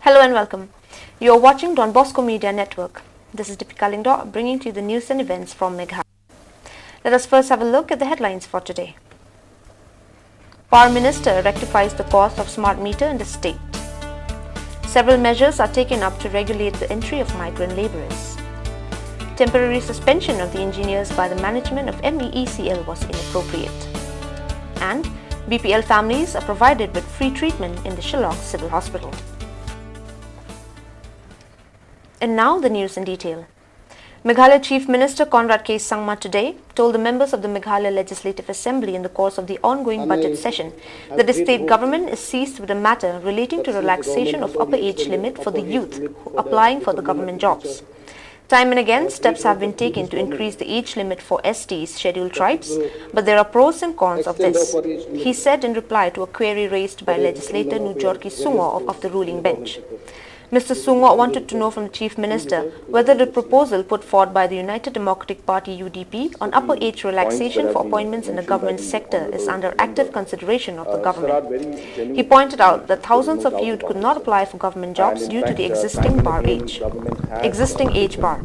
Hello and welcome. You are watching Don Bosco Media Network. This is Deepika Lingdo bringing to you the news and events from Meghalaya. Let us first have a look at the headlines for today. Power Minister rectifies the cost of smart meter in the state. Several measures are taken up to regulate the entry of migrant labourers. Temporary suspension of the engineers by the management of MEECL was inappropriate. And BPL families are provided with free treatment in the Shillong Civil Hospital. And now the news in detail. Meghalaya Chief Minister Conrad Sangma today told the members of the Meghalaya Legislative Assembly in the course of the ongoing budget session that the state government is seized with a matter relating to relaxation of upper age limit for the youth applying for the government jobs. Time and again, steps have been taken to increase the age limit for STs, scheduled tribes, but there are pros and cons of this. He said in reply to a query raised by legislator Nujorki Sungo of the ruling bench. Mr. Sangma wanted to know from the Chief Minister whether the proposal put forward by the United Democratic Party UDP on upper age relaxation for appointments in the government sector is under active consideration of the government. He pointed out that thousands of youth could not apply for government jobs due to the existing age bar.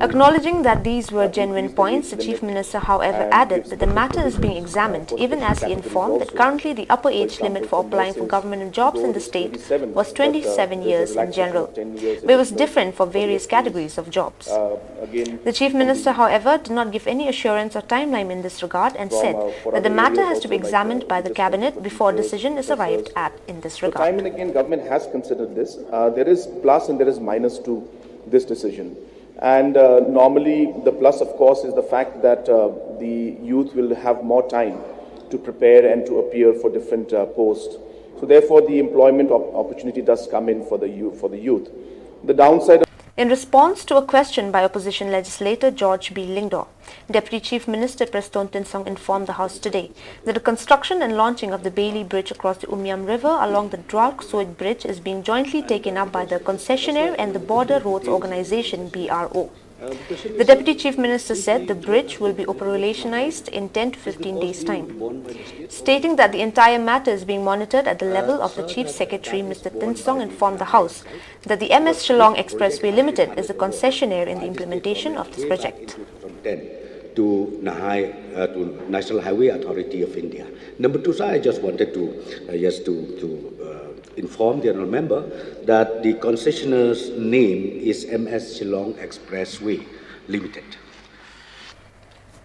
Acknowledging that these were genuine points, the Chief Minister, however, added that the matter is being examined, even as he informed that currently the upper age limit for applying for government jobs in the state was 27 years in general, but it was different for various categories of jobs. The Chief Minister, however, did not give any assurance or timeline in this regard and said that the matter has to be examined by the Cabinet before a decision is arrived at in this regard. Time and again, government has considered this. There is plus and there is minus to this decision. And normally the plus, of course, is the fact that the youth will have more time to prepare and to appear for different posts. So therefore, the employment opportunity does come in for the youth. The downside. In response to a question by opposition legislator George B. Lingdo, Deputy Chief Minister Preston Tinsong informed the House today that the construction and launching of the Bailey Bridge across the Umiam River along the drought-soaked bridge is being jointly taken up by the concessionaire and the Border Roads Organisation BRO. The Deputy Chief Minister said the bridge will be operationalized in 10 to 15 days' time, stating that the entire matter is being monitored at the level of the Chief Secretary. Mr. Tinsong informed the House that the MS Shillong Expressway Limited is the concessionaire in the implementation of this project. To National Highway Authority of India. Number two, sir, I just wanted to inform the honourable member that the concessionaire's name is MS Shillong Expressway Limited.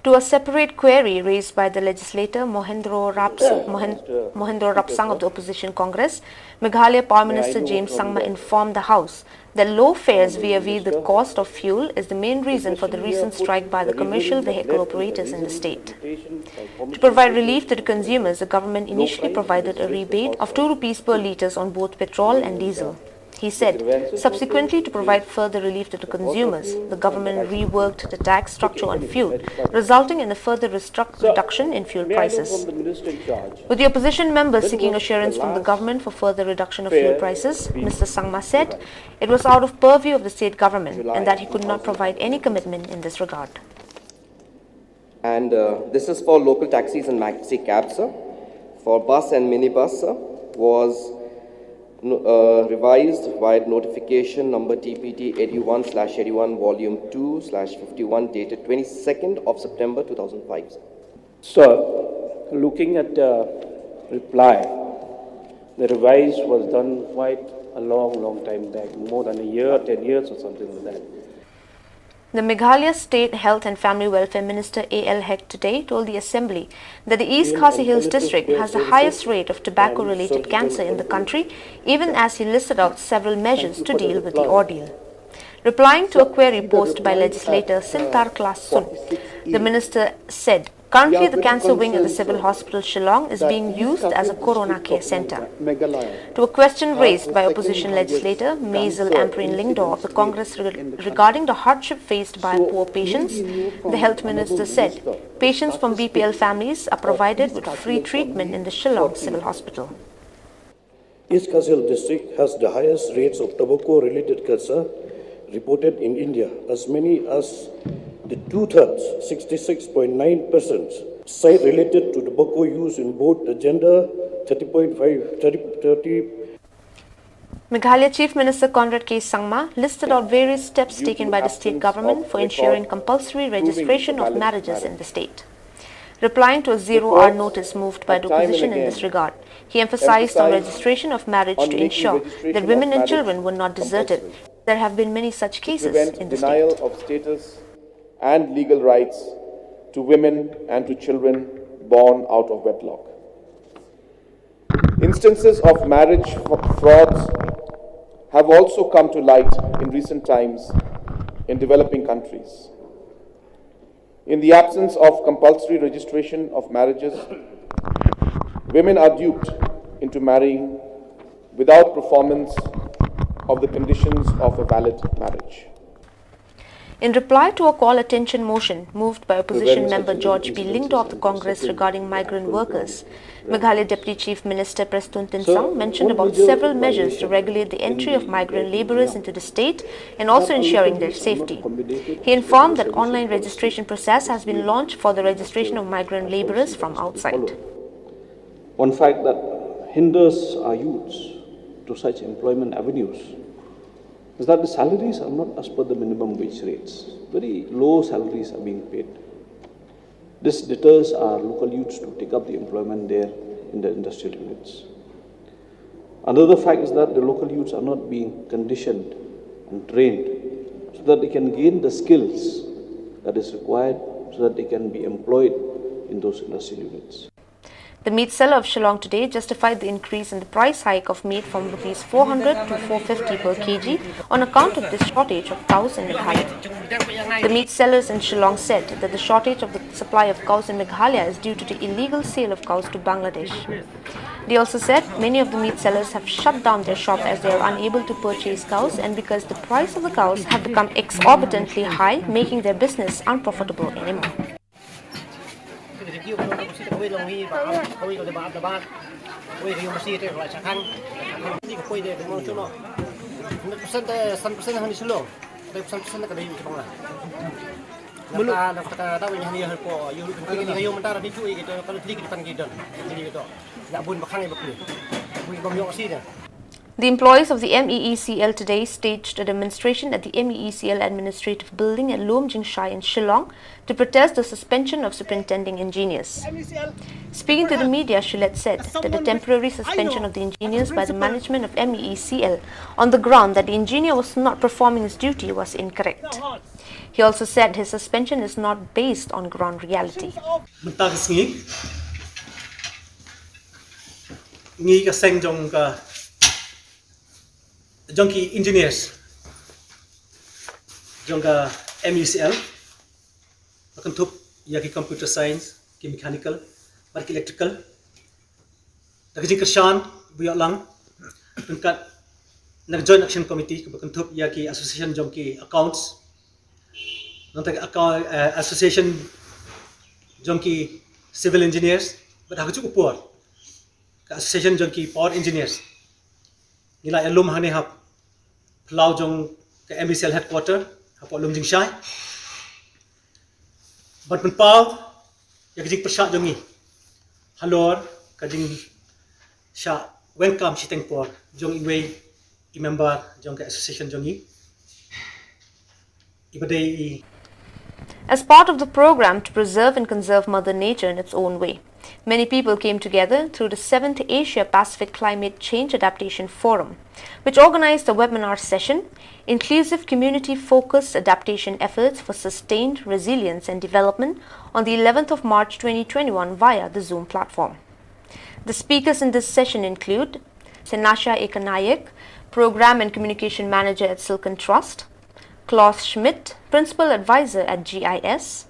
To a separate query raised by the legislator Mohendro Rapsang of the Opposition Congress, Meghalaya Power Minister James Sangma informed the House that low fares vis-a-vis the cost of fuel is the main reason for the recent strike by the commercial vehicle operators in the state. To provide relief to the consumers, the government initially provided a rebate of 2 rupees per litre on both petrol and diesel. He said, subsequently, to provide further relief to the consumers, the government reworked the tax structure on fuel, resulting in a further reduction in fuel prices. With the opposition members seeking assurance from the government for further reduction of fuel prices, Mr. Sangma said it was out of purview of the state government and that he could not provide any commitment in this regard. And this is for local taxis and maxi cabs, sir. For bus and minibus, sir, was revised via notification number TPT 81/81 volume 2/51 dated 22nd of September 2005. Sir, looking at the reply, the revise was done quite a long time back, more than a year, 10 years or something like that. The Meghalaya State Health and Family Welfare Minister A.L. Heck today told the Assembly that the East Khasi Hills district has the highest rate of tobacco-related cancer in the country, even as he listed out several measures to deal with the ordeal. Replying to a query posed by legislator Sintar Klas Sun, the minister said, currently the cancer wing at the Civil Hospital Shillong is being used as a corona care centre. To a question raised by opposition legislator Maisel Amprin Lingdo of the Congress regarding the hardship faced by poor patients, the health minister said patients from BPL families are provided with free treatment in the Shillong Civil Hospital. East Khasi Hills district has the highest rates of tobacco-related cancer reported in India, as many as the 2/3, 66.9%, site related to tobacco use in both the gender 30.5, 30. Meghalaya Chief Minister Conrad Sangma listed out various steps Due taken to by the state absence government of for record ensuring compulsory proving registration the of valid marriages in marriage. the state. Replying to a The zero-hour courts notice moved by have the time and opposition in again this regard, he emphasized on registration of marriage on to making ensure that registration of women and marriage children were not deserted. compulsory There have been many such to cases prevent in the denial state. of status and legal rights to women and to children born out of wedlock. Instances of marriage frauds have also come to light in recent times in developing countries. In the absence of compulsory registration of marriages, women are duped into marrying without performance of the conditions of a valid marriage. In reply to a call attention motion moved by opposition Prevent member such George P. Lingdo incidences of the and to Congress settle regarding the migrant actual workers, ground Meghalaya reference. Deputy Chief Minister Prestun So, Tinsang mentioned one about major several measures to violation regulate the in entry of the migrant Guide laborers Niyam into the state and that also our ensuring local their youths are not safety. accommodated He with informed the that service online and policy registration process has been agreed launched for the in registration of industrial migrant policy laborers that from is to be outside. followed. One fact that hinders our youths to such employment avenues is that the salaries are not as per the minimum wage rates. Very low salaries are being paid. This deters our local youths to take up the employment there in the industrial units. Another fact is that the local youths are not being conditioned and trained so that they can gain the skills that is required so that they can be employed in those industrial units. The meat seller of Shillong today justified the increase in the price hike of meat from Rs 400 to 450 per kg on account of the shortage of cows in Meghalaya. The meat sellers in Shillong said that the shortage of the supply of cows in Meghalaya is due to the illegal sale of cows to Bangladesh. They also said many of the meat sellers have shut down their shop as they are unable to purchase cows and because the price of the cows have become exorbitantly high, making their business unprofitable anymore. The employees of the MEECL today staged a demonstration at the MEECL Administrative Building at Lomjing Shai in Shillong to protest the suspension of superintending engineers. Speaking to the media, Shillette said that the temporary suspension of the engineers by the management of MEECL on the ground that the engineer was not performing his duty was incorrect. He also said his suspension is not based on ground reality. Junkie engineers, Jonga MECL, Makantup Yaki computer science, ki mechanical, Mark electrical, Nakajin Kashan, Buyatlang, Tunkat Joint Action Committee, Makantup Yaki Association Junkie accounts, Nantag Association Junkie civil engineers, but Hakajuk Upor, Association Junkie power engineers, Nila Alum Hanehap. Pulau Jong ke MECL headquarter hapok Lomjing Shai bat penpau ya kajing persyak jongi halor kajing sya welcome siteng por jong iwei I member jong ke association jongi ibadai. As part of the program to preserve and conserve Mother Nature in its own way, many people came together through the 7th Asia Pacific Climate Change Adaptation Forum, which organized a webinar session, Inclusive Community-Focused Adaptation Efforts for Sustained Resilience and Development, on the 11th of March 2021 via the Zoom platform. The speakers in this session include Senasha Ekanayak, Program and Communication Manager at Silken Trust, Klaus Schmidt, Principal Advisor at GIS,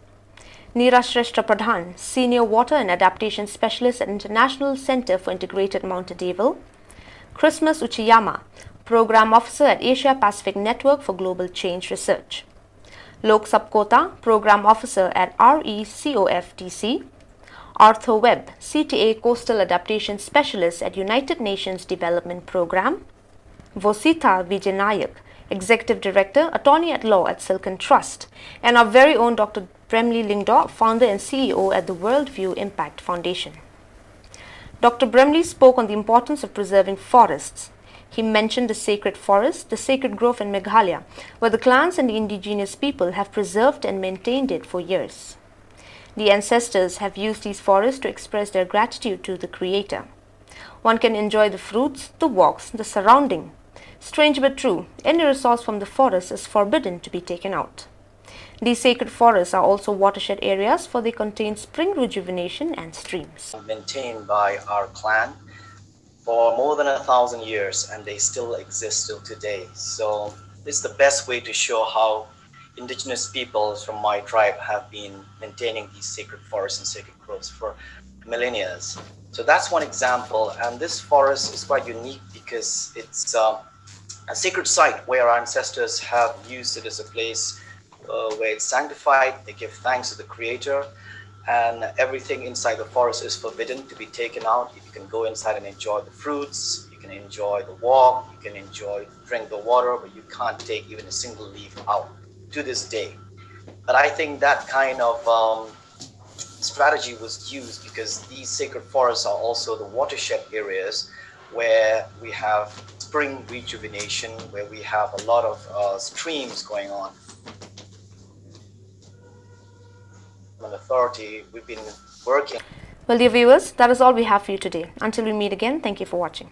Neera Shrestha Pradhan, Senior Water and Adaptation Specialist at International Center for Integrated Mount Devil, Christmas Uchiyama, Program Officer at Asia Pacific Network for Global Change Research, Lok Sapkota, Program Officer at RECOFTC, Arthur Webb, CTA Coastal Adaptation Specialist at United Nations Development Program, Vosita Vijayanayak, Executive Director, Attorney at Law at Silken Trust, and our very own Dr. Bremley Lingdo, Founder and CEO at the Worldview Impact Foundation. Dr. Bremley spoke on the importance of preserving forests. He mentioned the sacred forest, the sacred grove in Meghalaya, where the clans and the indigenous people have preserved and maintained it for years. The ancestors have used these forests to express their gratitude to the Creator. One can enjoy the fruits, the walks, the surrounding. Strange but true, any resource from the forest is forbidden to be taken out. These sacred forests are also watershed areas, for they contain spring rejuvenation and streams. Maintained by our clan for more than 1,000 years, and they still exist till today. So this is the best way to show how indigenous peoples from my tribe have been maintaining these sacred forests and sacred groves for millennia. So that's one example, and this forest is quite unique because it's a sacred site where our ancestors have used it as a place where it's sanctified. They give thanks to the Creator, and everything inside the forest is forbidden to be taken out. You can go inside and enjoy the fruits, you can enjoy the walk, you can drink the water, but you can't take even a single leaf out to this day. But I think that kind of strategy was used because these sacred forests are also the watershed areas where we have spring rejuvenation, where we have a lot of streams going on. An authority, we've been working. Well, dear viewers, that is all we have for you today. Until we meet again, thank you for watching.